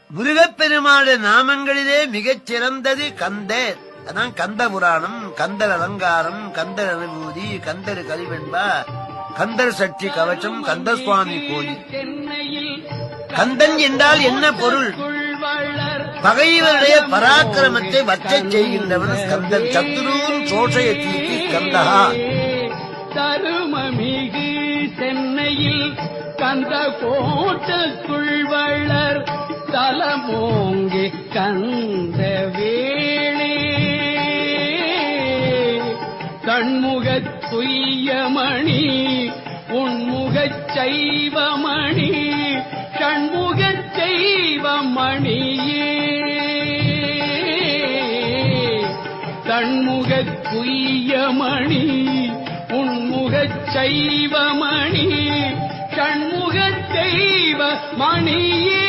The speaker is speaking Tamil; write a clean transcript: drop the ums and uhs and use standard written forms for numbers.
முருகப்பெருமானுடைய நாமங்களிலே மிகச் சிறந்தது கந்தர். அதான் கந்த புராணம், கந்தர் அலங்காரம், கந்தர் அனுபூதி, கந்தர் கலிவெண்பா, கந்தர் சக்தி கவச்சம், கந்த சுவாமி கோயில். கந்தன் என்றால் என்ன பொருள்? பகைவருடைய பராக்கிரமத்தை வச்சச் செய்கின்றவன் கந்தன். சத்துருவும் சோஷய தீக்கி கந்தஹா. தருமமிகு சென்னையில் கந்த கோட்டத்துள் வளர் தலமோங்கி கந்த வேளே கண்முகத் துய்யமணி உன்முகச் சைவமணி கண்முகச் செய்வமணியே கண்முகத் துய்யமணி உன்முகச் சைவமணி கண்முகச் செய்வமணியே